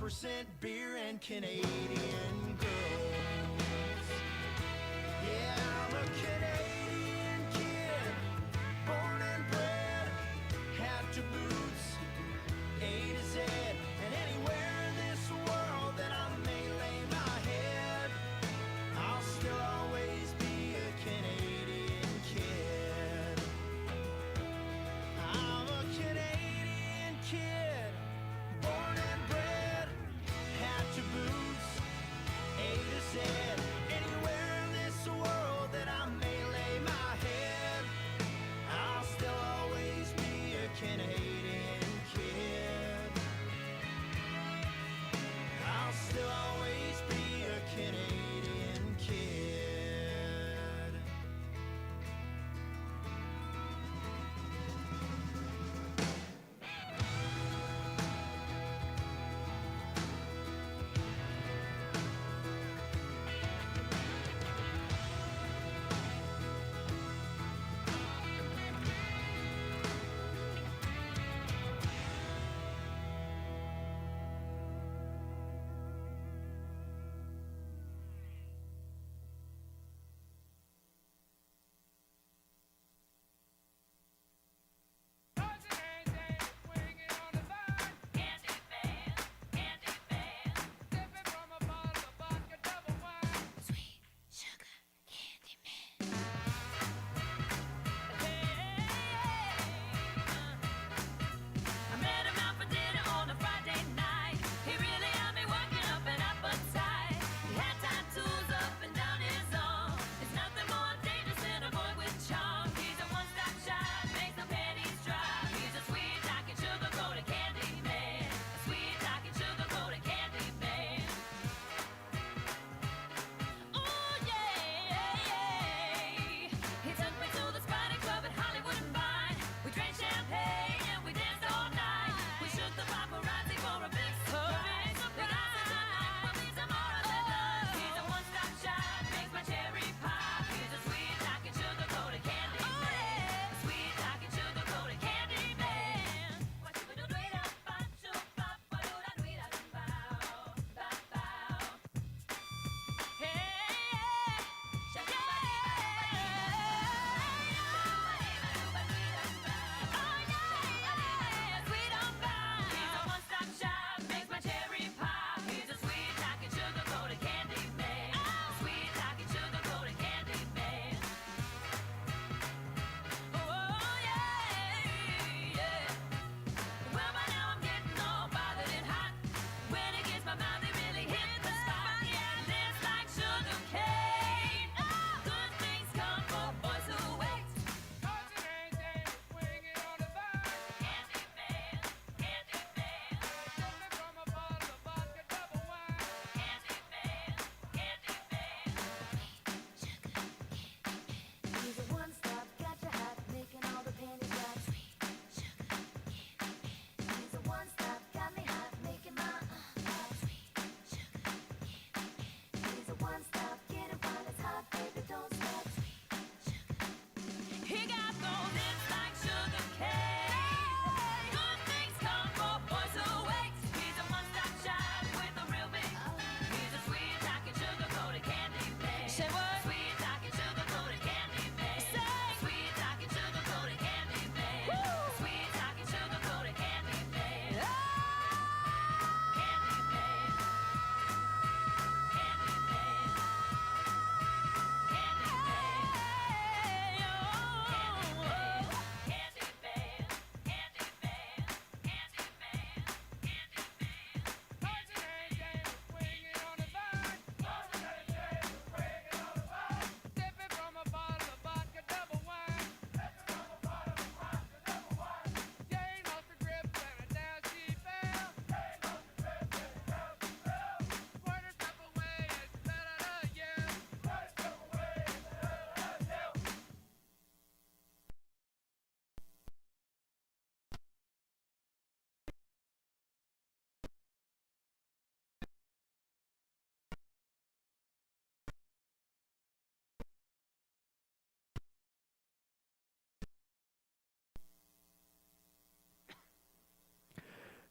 100% beer and Canadian girls. Yeah, I'm a Canadian kid, born and bred, hat to boots, A to Z, and anywhere in this world that I may lay my head, I'll still always be a Canadian kid. I'm a Canadian kid, born and bred, hat to boots, A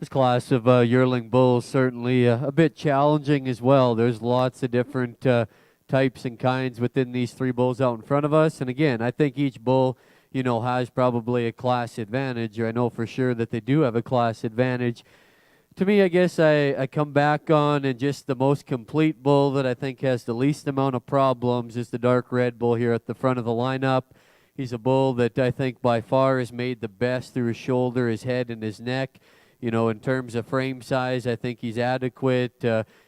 This class of yearling bulls certainly a bit challenging as well. There's lots of different types and kinds within these three bulls out in front of us. And again, I think each bull, has probably a class advantage, or I know for sure that they do have a class advantage. To me, I guess I come back on, and just the most complete bull that I think has the least amount of problems is the dark red bull here at the front of the lineup. He's a bull that I think by far has made the best through his shoulder, his head, and his neck. In terms of frame size, I think he's adequate.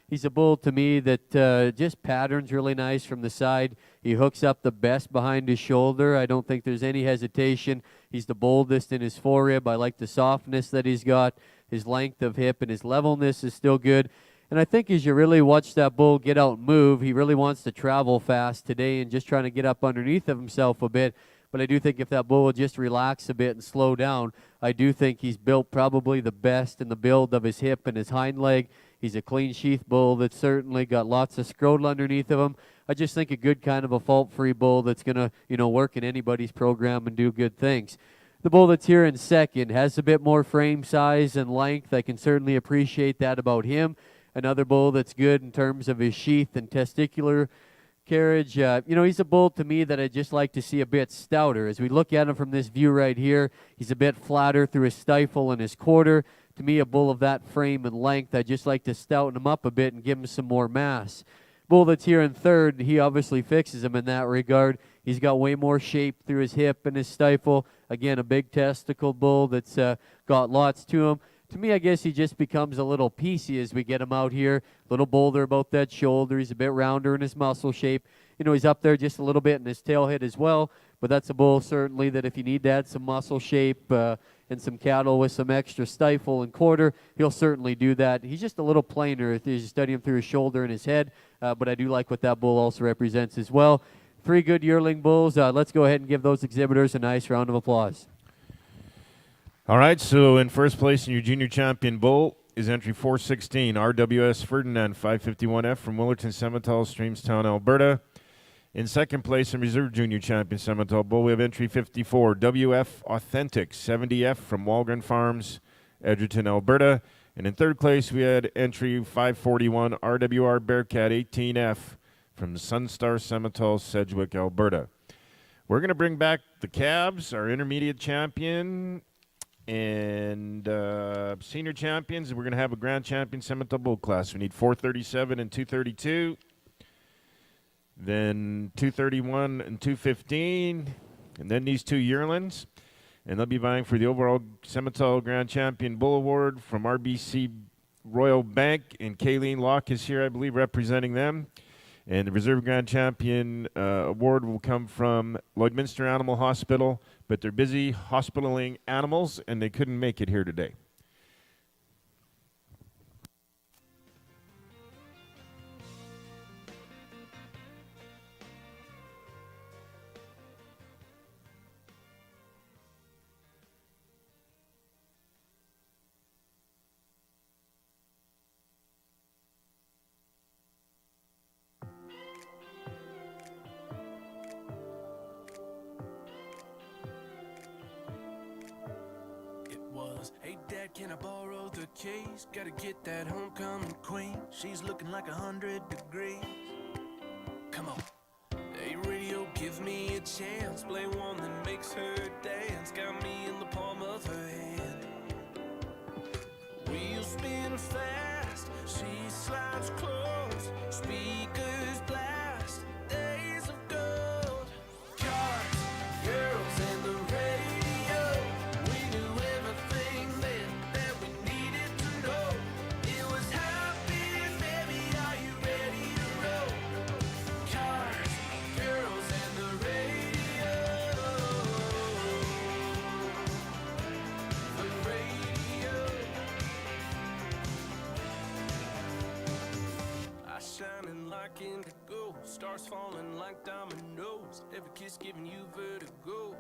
He's a bull to me that just patterns really nice from the side. He hooks up the best behind his shoulder. I don't think there's any hesitation. He's the boldest in his forerib. I like the softness that he's got. His length of hip and his levelness is still good. And I think as you really watch that bull get out and move, he really wants to travel fast today and just trying to get up underneath of himself a bit. But I do think if that bull will just relax a bit and slow down, I do think he's built probably the best in the build of his hip and his hind leg. He's a clean sheath bull that's certainly got lots of scrotal underneath of him. I just think a good kind of a fault-free bull that's going to, work in anybody's program and do good things. The bull that's here in second has a bit more frame size and length. I can certainly appreciate that about him. Another bull that's good in terms of his sheath and testicular carriage. He's a bull to me that I just like to see a bit stouter. As we look at him from this view right here, he's a bit flatter through his stifle and his quarter. To me, a bull of that frame and length, I just like to stouten him up a bit and give him some more mass. Bull that's here in third, he obviously fixes him in that regard. He's got way more shape through his hip and his stifle. Again, a big testicle bull that's got lots to him. To me, I guess he just becomes a little piecey as we get him out here. A little bolder about that shoulder. He's a bit rounder in his muscle shape. He's up there just a little bit in his tail head as well. But that's a bull certainly that if you need to add some muscle shape and some cattle with some extra stifle and quarter, he'll certainly do that. He's just a little plainer if you study him through his shoulder and his head. But I do like what that bull also represents as well. Three good yearling bulls. Let's go ahead and give those exhibitors a nice round of applause. All right, so in first place in your junior champion bull is entry 416, RWS Ferdinand 551F from Willerton, Simmental, Streamstown, Alberta. In second place in reserve junior champion Simmental bull, we have entry 54, WF Authentic 70F from Walgren Farms, Edgerton, Alberta. And in third place, we had entry 541, RWR Bearcat 18F from Sunstar Simmental, Sedgwick, Alberta. We're going to bring back the Cabs, our intermediate champion, and senior champions, and we're going to have a grand champion Simmental bull class. We need 437 and 232, then 231 and 215, and then these two yearlings, and they'll be vying for the overall Simmental Grand Champion Bull Award from RBC Royal Bank, and Kayleen Locke is here, I believe, representing them. And the Reserve Grand Champion Award will come from Lloydminster Animal Hospital, but they're busy hospitaling animals, and they couldn't make it here today. Hey Dad, can I borrow the keys? Gotta get that homecoming queen. She's looking like 100 degrees. Come on. Hey radio, give me a chance. Play one that makes her dance. Got me in the palm of her hand. Wheels spin fast. She slides close. Speakers blast. Days of gold. Cars, girls, and the radio. We knew everything then that we needed to know. It was happy, baby, are you ready to roll? Cars, girls, and the radio. The radio. Eyes shining like indigo, stars falling like dominoes. Every kiss giving you vertigo.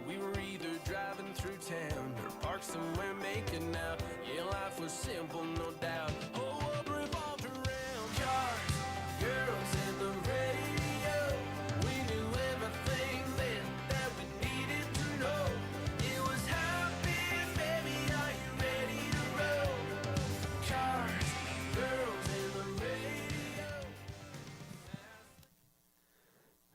We were either driving through town or parked somewhere making out. Yeah, life was simple, no doubt. Oh, what revolved around cars, girls, and the radio. We knew everything then that we needed to know. It was happy, baby,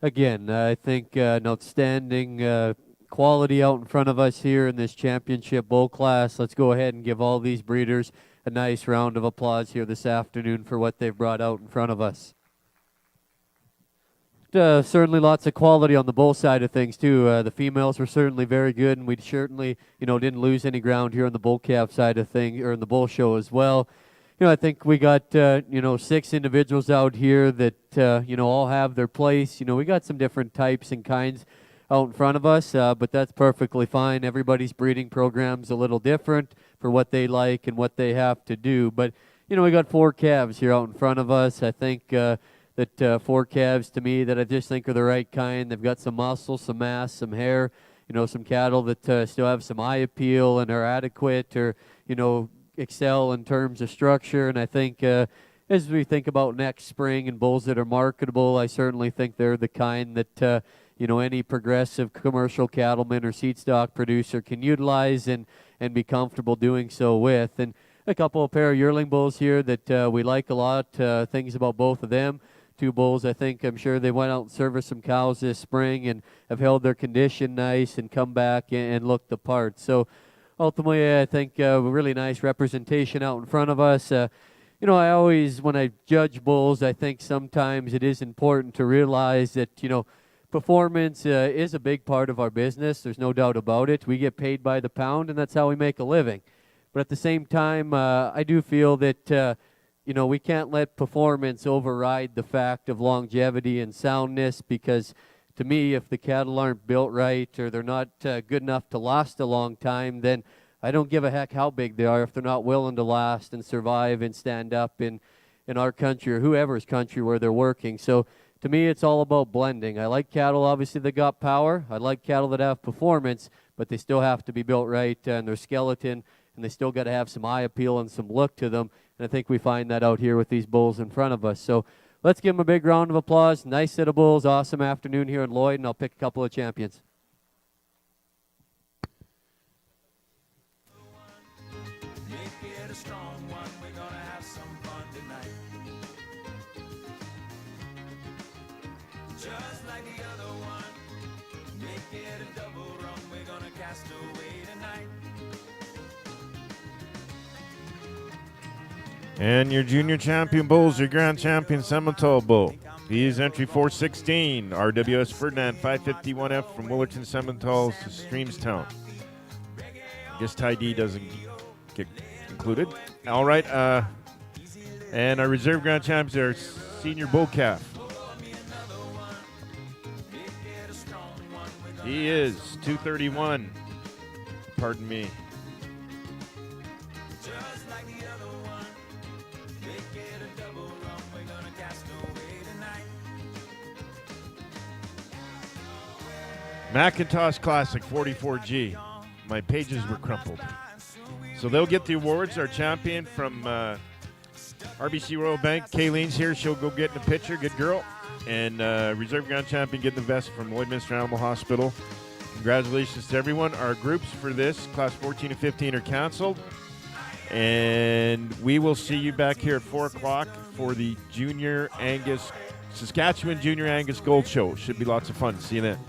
Again, I think an outstanding quality out in front of us here in this championship bull class. Let's go ahead and give all these breeders a nice round of applause here this afternoon for what they've brought out in front of us. Certainly lots of quality on the bull side of things too. The females were certainly very good, and we certainly, didn't lose any ground here on the bull calf side of things, or in the bull show as well. I think we got 6 individuals out here that all have their place. We got some different types and kinds out in front of us, but that's perfectly fine. Everybody's breeding program's a little different for what they like and what they have to do. But we got 4 calves here out in front of us. I think that 4 calves to me that I just think are the right kind. They've got some muscle, some mass, some hair. Some cattle that still have some eye appeal and are adequate, or excel in terms of structure. And I think as we think about next spring and bulls that are marketable, I certainly think they're the kind that any progressive commercial cattleman or seed stock producer can utilize and be comfortable doing so with. And a couple of pair of yearling bulls here that we like a lot. Things about both of them. 2 bulls, I'm sure they went out and serviced some cows this spring and have held their condition nice and come back and looked the part. So ultimately, I think a really nice representation out in front of us. I always, when I judge bulls, I think sometimes it is important to realize that, performance is a big part of our business. There's no doubt about it. We get paid by the pound, and that's how we make a living. But at the same time, I do feel that, we can't let performance override the fact of longevity and soundness, because to me, if the cattle aren't built right or they're not good enough to last a long time, then I don't give a heck how big they are if they're not willing to last and survive and stand up in our country or whoever's country where they're working. So to me, it's all about blending. I like cattle, obviously, that got power. I like cattle that have performance, but they still have to be built right and their skeleton, and they still got to have some eye appeal and some look to them. And I think we find that out here with these bulls in front of us. So let's give them a big round of applause. Nice set of bulls. Awesome afternoon here in Lloyd, and I'll pick a couple of champions. Make it a strong one. We're gonna have some fun tonight. Just like the other one. Make it a double run. We're gonna cast away tonight. And your junior champion bulls, your grand champion Simmental bull. He is entry 416, RWS Ferdinand 551F from Willerton Simmental to Streamstown. I guess Ty D doesn't get included. All right, and our reserve grand champions are senior bull calf. He is 231. Pardon me. Macintosh Classic 44G. My pages were crumpled. So they'll get the awards. Our champion from RBC Royal Bank, Kayleen's here. She'll go get in the picture. Good girl. And reserve ground champion getting the vest from Lloydminster Animal Hospital. Congratulations to everyone. Our groups for this, class 14 and 15, are canceled. And we will see you back here at 4 o'clock for the Saskatchewan Junior Angus Gold Show. Should be lots of fun. See you then.